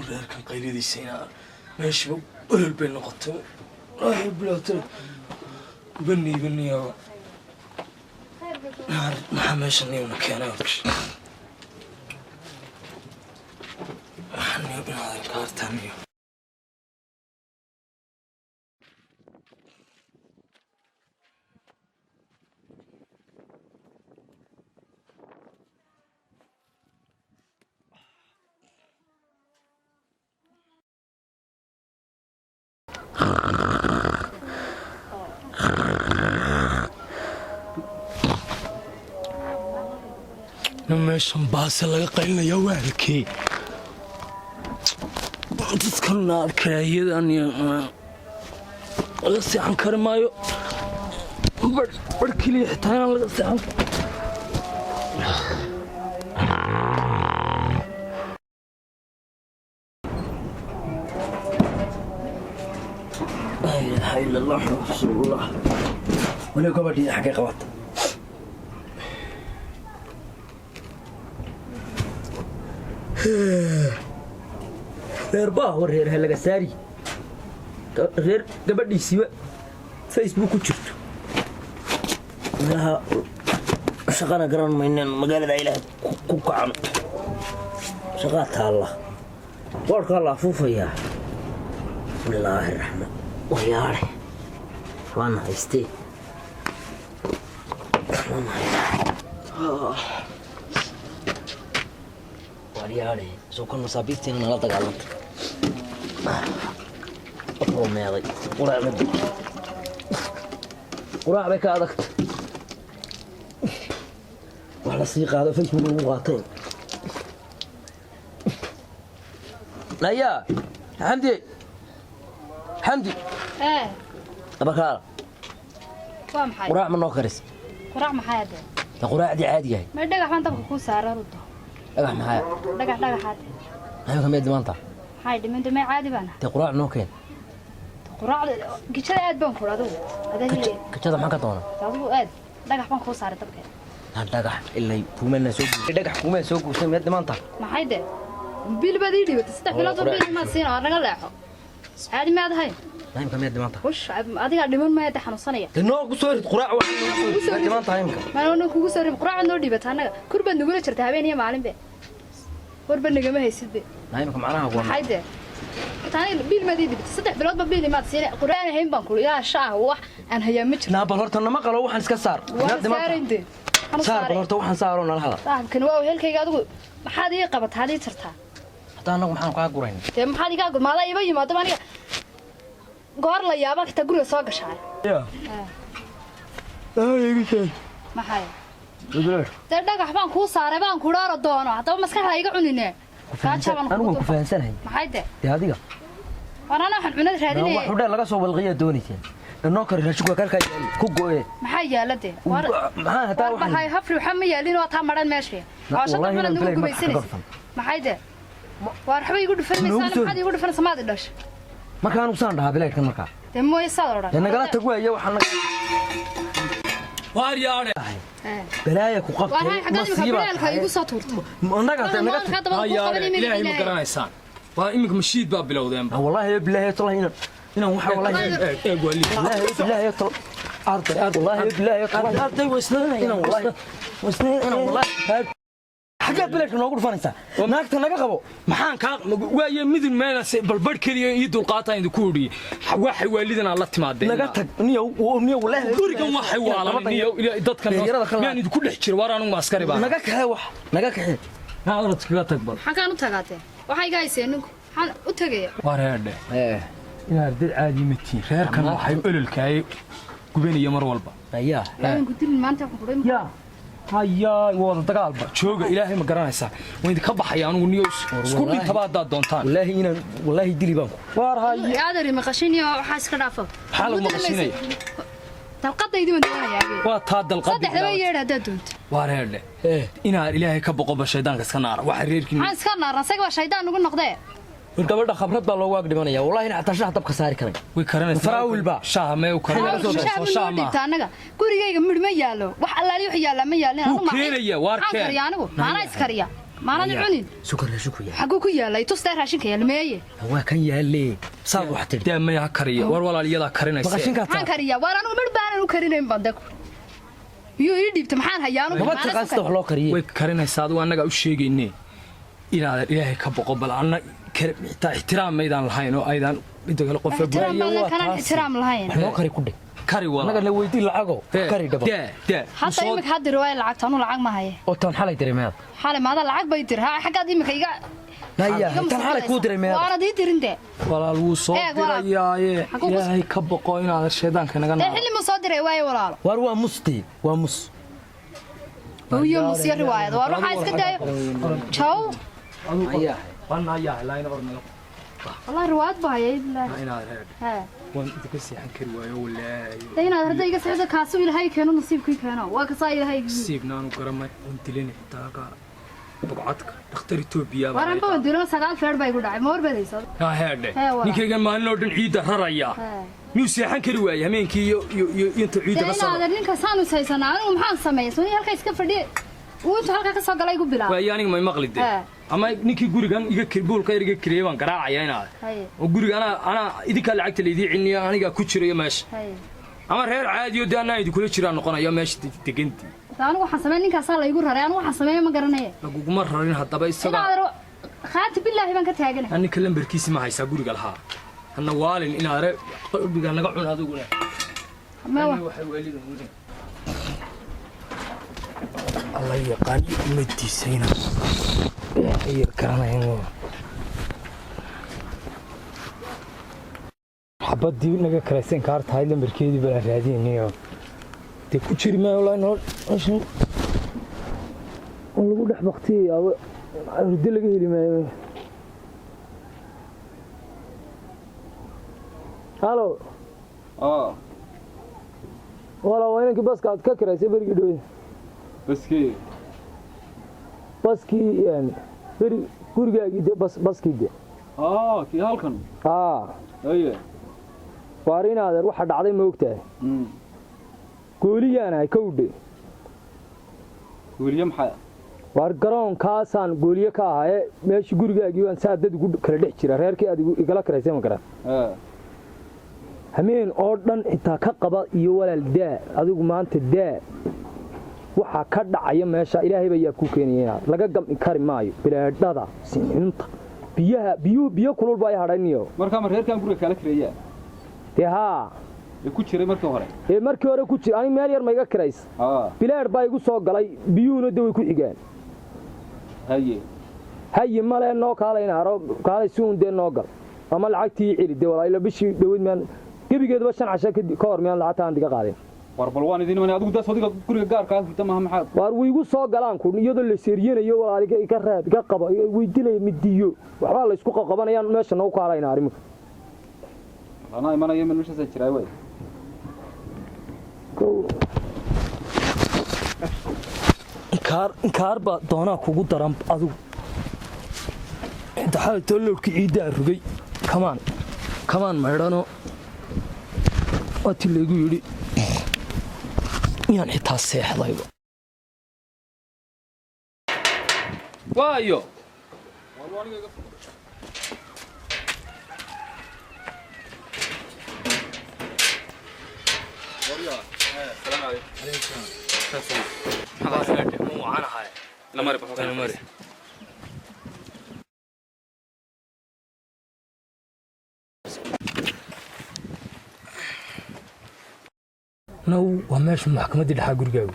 reer kan qaylidiisayna meesha olol bay noqotay ay bilaatay baniya maxaa meesha niyowna keenay waxaan niyo kaartaniyo meeshan baase laga qaylinayaa waalkii dadkana arkayadan laga seexan kari maayo bar keliya xitaa inaan laga seexan laa ilaaha ila allah rasuulullah waliba gabadhii xaggay qabata reer baa war reer helaga saari reer gabadhiisiiba Facebook ku jirto meelaha shaqana garan maynaan magaalada ilaahay ku kacano shaqaa taalla warkaa la afuufayaa bismillaahi raxmaan wayaare waan haystee waryaare soo kan masaabiirtiina nala dagaalanta meeday quraac bay ka adagta wax la sii qaado Facebook lagu qaateen naya xamdi abakaala waa maxay quraac ma noo karis quraac maxay hada la quraacdi caadi yahay ma dhagax baan dabka ku saaray rudo dhagax maxay dhagaxaad ayo kamid maanta hay dhimanto ma caadi bana te quraac noo keen quraacda gijada aad baan ku raado adagii gijada maxaa ka doona adigu aad dhagax baan ku saaray dabka dhagax ilaa kuumana soo guusay dhagax kuumana soo guusay mid maanta maxay de bil badii dhibata saddex bilood oo bil ma siin oo naga leexo caadi ma adahay naimka mid maanta wush adiga dhiman ma yahay xanuunsanaya noo ku soo rid quraac wax maanta naimka ma noo kugu soo rid quraac noo dhibata anaga kurba nugula jirta habeen iyo maalin be warba nagama haysid be naimka macnaha waa maxay de tani bil ma dhibata saddex bilood ba bil ma siin quraan hayn baan ku ilaa shaah wax aan hayaa ma jirto bal horta nama qalo waxaan iska saar saar bal horta waxaan saaro nala hada kan waa helkayga adigu maxaad ii qabataa hadii tartaa hadaa anagu maxaan kaa gurayn te maxaad iga gurmaada iba yimaado aniga goor la yaaba ka guriga soo gashay maxay te dhagax baan ku saaray baan ku dhaaro doono hadaba maskaxda iga cunine anigu ku fahansanahay maxay de adiga warana waxaan cunad raadinay wax udhe laga soo walqiya doonayeen inoo kari raashinka karka ku gooye maxay yaalade maxaa hataa waxaan hay hafri waxa ma yaalin oo taa maran meesha caashada xulad nagu gubaysanaysa maxay de war xabay igu dhufanaysan maxaad igu dhufan samaad dhash markaan u saan dhaha bilaydkan markaa de mooy saadora nagala tag weeye waxaan waar yaare balaaya ku qabtay masiiba waxay igu soo tuurto naga ilaahay ma garanaysaan waa imika mashiid baa bilowdeen wallahi billahi tallaahina inaan waxa wallahi eeg wali billahi wallahi billahi arday wasnaan inaan wallahi حاجات بلاك نقول فانسا ناقت نجا قبو maxaan ka waaye midin meelas balbad kaliya iyo dulqaata indu ku huriye waxa waalidana la timaadeen naga tag niyo wallahi gurigan waxay waalan niyo dadkan miyaan idinku dhex jiro war anu maaskari baa naga kaxay wax naga kaxay naadad kaga tag bal xagaan u tagaatay waxay gaayeen ninku waxaan u tagay wareedhe inaad dad caadi matiin reerkan waxay ololkaay gubanaya mar walba ayaa laakiin ku dilin maanta ku quray yaa هيا وضع دقالبا جوجا إلهي ما قرانيسا وين كبح يا أنو نيوس سكول أنت بعد دونتان والله دلي بانكو وار هاي قادر مقشيني وحاس كرافة حال مقشيني تلقط يدي من دون يا أبي واتهاد القد صدق لما يرى دونت وار هذا إنا إلهي كبقوا بالشيطان كسكنار وحرير كني عن سكنار نسق والشيطان نقول نقضي انت برضه خبرت بالله واقد دمانيا والله إن حتى شاه طبق ساري كرن ويكرن فراول با شاه ما وكرن شاه ما تانجا كوريجا مد ما يالو وح الله لي وحيالا ما يالين كينيا وار كين أنا إسكريا ما أنا نعنين شكرا شكرا حقوك يا لا يتوستر عشان كيا المية هو كان يالي صاب واحد dee maya kariya war walaal karinaysa بقشين حان كاتا كريا وأنا نمر بان وكرينين بدك يو يدي بتمحان هيانو ما تقاس تخلو كريه way karinaysaa adigu annaga u sheegaynee inaad ilaahay ka boqo bal anna xitaa ixtiraam maydaan lahayn oo aydan inta kale qof احترام ما كان احترام لهين ما كري كودي kari walaal naga la weydii lacago kari dhabo حتى يمك هاد رواية العقد أنا العقد ما هي oo tan xalay dareemad حالة ما هذا العقد بيدير ها حاجة دي مك يجا naya tan xalay ku dareemad وأنا دي ترنده walaal wuu soo dirayaaye ilaahay ka boqo inaad sheedaanka naga ده اللي مصادر رواية ولا war waa musti waa mus هو يوم مصير رواية وأروح عايز كده شو ayaa wana ayaa layna ornalo والله رواية بهاي لا inaad reed ها waan inta ka seexan kari waayo walaahi ده هنا هذا يجا سعيد كاسو إلى هاي كانوا نصيب كي كانوا وكساي هاي siibnaanu garamay on dilini taaga bogcadka dhakhtar Itoobiya وأنا بودي سقال فرد بيقول داعي مور بدي صار ha heedhe walaal. ninkaygan maalin oo dhan ciida raraya ها miyuu seexan kari waayay habeenkii iyo inta ciida ka ده soo هنا هذا نين كسانو سايسنا أنا ومحن سمية سوني هالك إسكف فردي وأنتوا هالك كسر قلاي يقول بلا waay aniga may maqli de ها ama ninkii gurigan iga kirbuulka iga kiriyay baan garaacaya inaad هاي oo guriga ana idinka lacagta leedii ciniyo aniga ku jirayo meesha هاي ama reer caadi oo daana idin kula jiraan noqonayo meesha degantii أنا وحن سمية نين كسر لا يقول رأي أنا وحن سمية ما قرنيه laguguma rarin haddaba هنا isaga هذا خاتم بالله بان كتاجنا aninka lambarkiisi ma haysaa guriga lahaa hanna waalin inaad qalbiga naga cun adiguna ما هو waxay weelida mudan الله يقان مديسينا هي كرانين xabadii naga karaysan kaarta hay lambarkeedii baa raadinayo de ku jiri ma wala no ashan lagu dhex baqtiyay aba hurdo laga heli maayo halo wala waynanki baska aad ka karaysay berigi dhow baskii yani beri gurigaagii de baskii de kii halkan aye waarin adeer waxa dhacday ma ogtahay gooliyaanahay kowdhe weliya maxaa waar garoonkaasaan gooliye ka ahaa meeshii gurigaagii waan saa dad ugu kala dhex jira reerkii aad igala karaysay ma garan hameen oo dhan xitaa ka qaba iyo walaal daa adigu maanta daa waxa ka dhacaya meesha ilaahay baa yaa ku keenayna laga gam kari maayo bilaadhada sinta biyo kulul baa hadhaniyo marka reerkan guriga kala kireeyaa haa ku jiray markii hore markii hore ku jiray ani meel yar ma iga kirays bilaad baa igu soo galay biyuuna daway ku xigaan haye male noo kaalayna aro kaalay suun de noo gal ama lacagtii cili de walaa ila bishii dhaweyd maan gebigeedba 5 casho ka hor meel lacagta aan diga qaadin war bal waan idin man adigu daasodiga guriga gaarka ah inta ma maxaad war wiigu soo galaan ku iyadoo la seeriyanayo walaaliga iga raad iga qaba way dilay midiyo waxba la isku qabanayaan meesha noo kaalayna arimo ana imanaya meel meesha jiray way kaar ba doona kugu daran adigu inta xal tolowki ciida rugay kamaan maydhano waati lagu yiri yaan xitaa seexday waayo نو وماش محكمة الحق رجعوا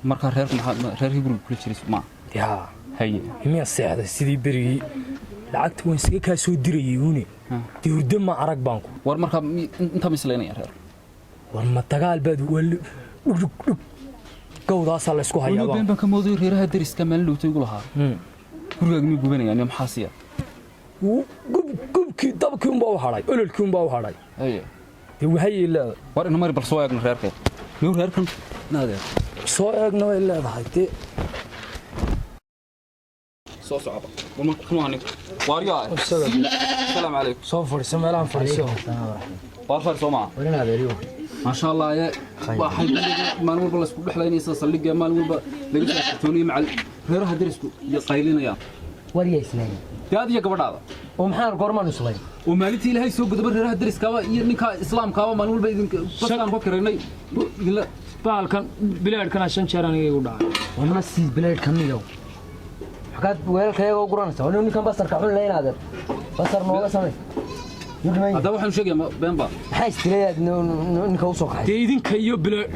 marka reerkii guriga kula jiray ma يا haye يمي الساعة سيدي بري لعقت وين سيكا سو دريوني دي ورد ما عرق بانكو war marka inta mislaynaya reer ورما تقال باد ول قوضاس الله اسكو هيا been baan ka mooday reeraha dariska meel loo tago lahaa guriga mi gubanayaan maxaa siya gubki dabki un baa haray ololki un baa haray haye dii waxay ilaa war inuu mari bal soo eegno reerka reerkan naadeer soo eegno way leedahay dee soo socda war marka kuma hanin waariyo assalaamu alaykum soo fariiso meelahan fariiso war far soo ma warina adeeriyo ما شاء الله يا واحد ما نقول بالله سكول حليني صلي ما نقول لقيت توني مع غيرها درسكو يقايلين يا warya islayn هذه يا قبضاده ومحaan gormaan islayn ومالتي لهي سوق دبر غيرها درسكا iyo ninka islaamka ma naqul baydin basaan ku kareynay baalkan bilaadkan 5 jeer aniga igu dhacay wana si bilaadkan niyow xaqad weelkayga ugu ranaysa wana ninkan basarka xun leeynaadeen basar nooga samay هذا waxaan sheegay beenba maxay istireeyad ninka u soo kaxay dee idinka iyo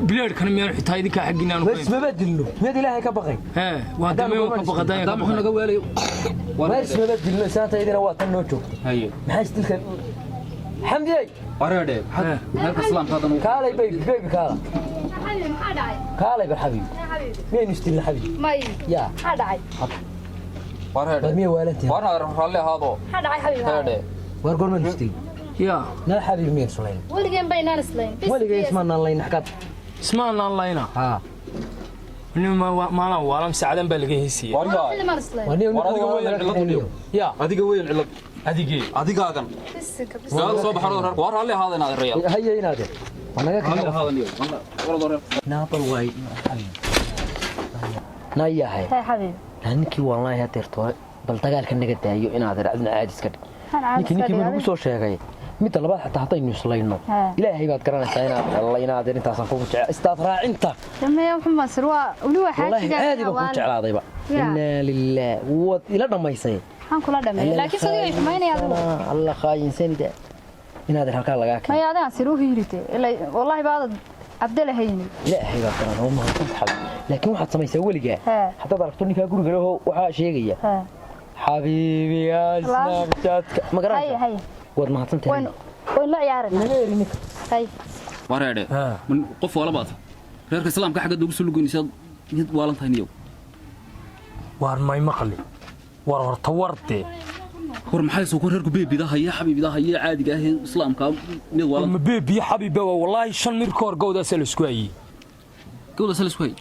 bilaadkan miyaan xitaa idinka xaginaan bas ma badilno mid ilaahay ka baqay waa damay ka baqaday هذا waxaan naga weelay bas ma badilno saata idina waa tan noo joogto haye maxay istilka xamdiyay wareede halka islaamka hadan kaalay baby kaala حبيبي ما داعي kaalay bar xabiib يا حبيبي meen istil xabiib ماي ya ما داعي wareede badmiye waalantii warna raalli ahaado ما داعي حبيبي heede war gormaan istil yaa na xabiib meen sulayn ولقين بيننا سلين waligay ismaan layn xaqad ismaan layna ha maana waalam saacadan baa laga heesiyay والله ما سلين wani adiga weeyaan cilad yaa adiga weeyaan cilad adigee adigaagan بس gaal soo baxaro reer war raalli ahaado inaad reeyal haye inaade wanaga raalli kala ahaado niyo wala reer naabal way xabiib nayahay هاي حبيبي ninkii wallahi hadeerto bal dagaalka naga daayo inaad raacdina caadis ka dhig انا عارف ninkii nagu soo sheegay midda labaad xataa hadaynu islayno ilaahay baad garanaysaa inaad intaasan kugu jecel istaad raacinta لما يوم محمد سروا ولو wallahi aad baan ku jeclaadayba inna lillaah wad ila dhamaysay waxaan kula dhamay laakiin sidii ay xumaynayaan alla qaayinsanida inaad halka laga ma yaadaan siru hiirite ilaa wallahi baad abdalahayni ilaahay baad garanaysaa ma hantu xal laakiin waxaad samaysaa waliga haddaad aragto ninka guriga leh waxa sheegaya حبيبي يا سنابشات ما قرأت هاي ود ما حطنت وين لا يعرف هاي wareede من qof wala baad reerka islaamka xagga ugu soo lugoynaysa mid waalantahay waar may maqli war horta warde hor maxay soo ku reerku beebidaha iyo xabiibidaha iyo caadiga ah islaamka mid waalan ma beebi xabiiba wallahi shan mir koor gowdaas la isku hayay gowdaas la isku hayay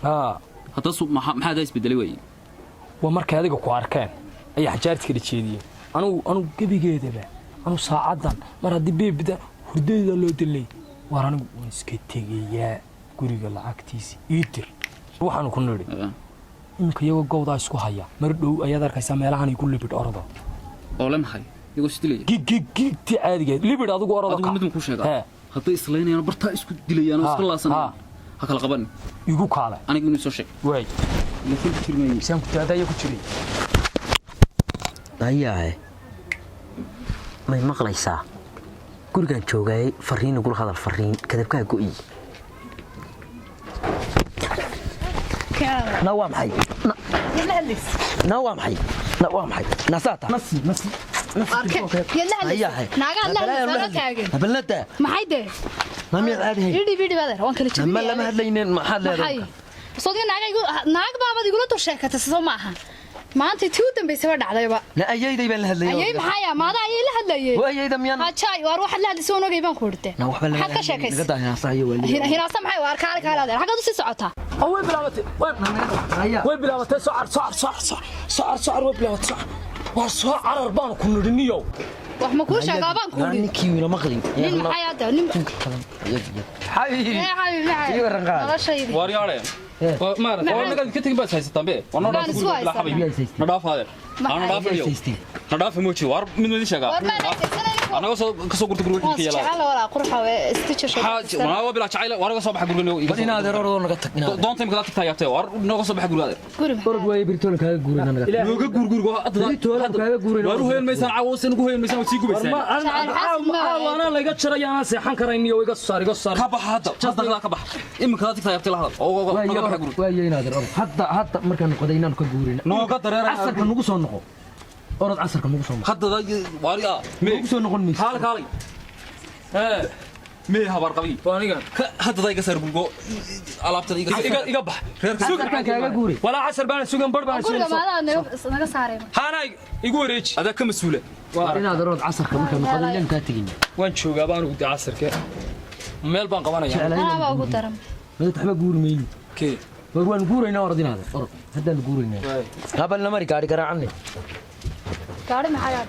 hadda maxaa isbedelay way waa markay adiga ku arkeen ay xajaartii kala jeediyeen anu gabigeedaba anu saacadan mar hadii beebida hurdayda loo dilay war anigu waan iska tegayaa guriga lacagtiisa iidir waxaan ku niri inka iyaga gowdaa isku haya mar dhow ayaad arkaysaa meelahan ay ku libid ordo oo la maxay iyagu sidilay gigti caadiga libid adigu ordo adigu mid ku sheega hadda islaynayaan barta isku dilayaan oo iska laasan ha kala qaban igu kaala aniga inuu soo sheeg way laakiin tirmay saan ku taadaya ku jiray ayahay may maqlaysaa gurigan joogay fariin ugu hadal fariin kadabka go'ay نوام حي نوام حي نوام حي نساتا نسي يلا هيا حي ناقا لا بلده ما حيده ما ميد عادي هي يدي بيدي بدر وان كل شيء ما لما هدلينين ما حد لا صوتي ناقا بابا يقولوا تو شيكه سو maaha maanta tii u dambeysay waa dhacdayba la ayayday baan la hadlayay ayay maxaya maada ayay la hadlayay ayayda miyaan ha jay war wax la hadlayay soo nogay baan ku urtay na waxba la ka sheekaysan naga daahinaa saayo wali hina samay war kaal kaal xagad u sii socotaa way bilaabatay way bilaabatay soo way bilaabatay waa soo carar baan ku nidiniyo wax ma ku sheegaa baan ku nidin ninkii wila maqlin nin maxayada nin حبيبي حبيبي والله شيء وارياله ما أعرف أنا قاعد كتير بس هاي بيه وأنا راح أقول لا حبيبي نضاف هذا أنا نضاف اليوم نضاف موتشي وار من ودي شغال أنا كسو قلت قولي كي يلا شعله ولا قرحة استشهاد حاج ما هو بلا شعيله وأنا كسو بحق قولي بدينا هذا رورو نقطك دون تيم كذا تكتاياتي وار نقص بحق قولي هذا قرب واي بريتول كذا قولي أنا لوجا قور بريتول كذا قولي وارو هين مثلا عاوز نقول هين مثلا وتيجوا بس أنا لا قد شري أنا سيحان كريني ويقصر كبح هذا جد لا كبح إما كذا تكتاياتي لهذا أو نقص بحق قولي واي نادر حتى مركان قدينا نقولي نوقع ترى عسر كان نقص النقو أرد عسر كان نقص النقو حتى واريا نقص النقو ميس حالك حالي مي هبار قوي وأنا حتى ذا يكسر بقول ألعبت يقبح عسر كان كذا قولي ولا عسر بان سوقن برد بان أقول ما هذا نقص صارم هانا يقول ريش هذا كم مسؤولة وارينا هذا رد عسر كان مركان قدينا كاتجين وين شو قابان ودي عسر كه ميل بان قبانا يعني أنا بقول ترى ما تحب قولي مين كي وين قولينا وردنا هذا هذا قولينا قبل لما رجع عني قاعد محيط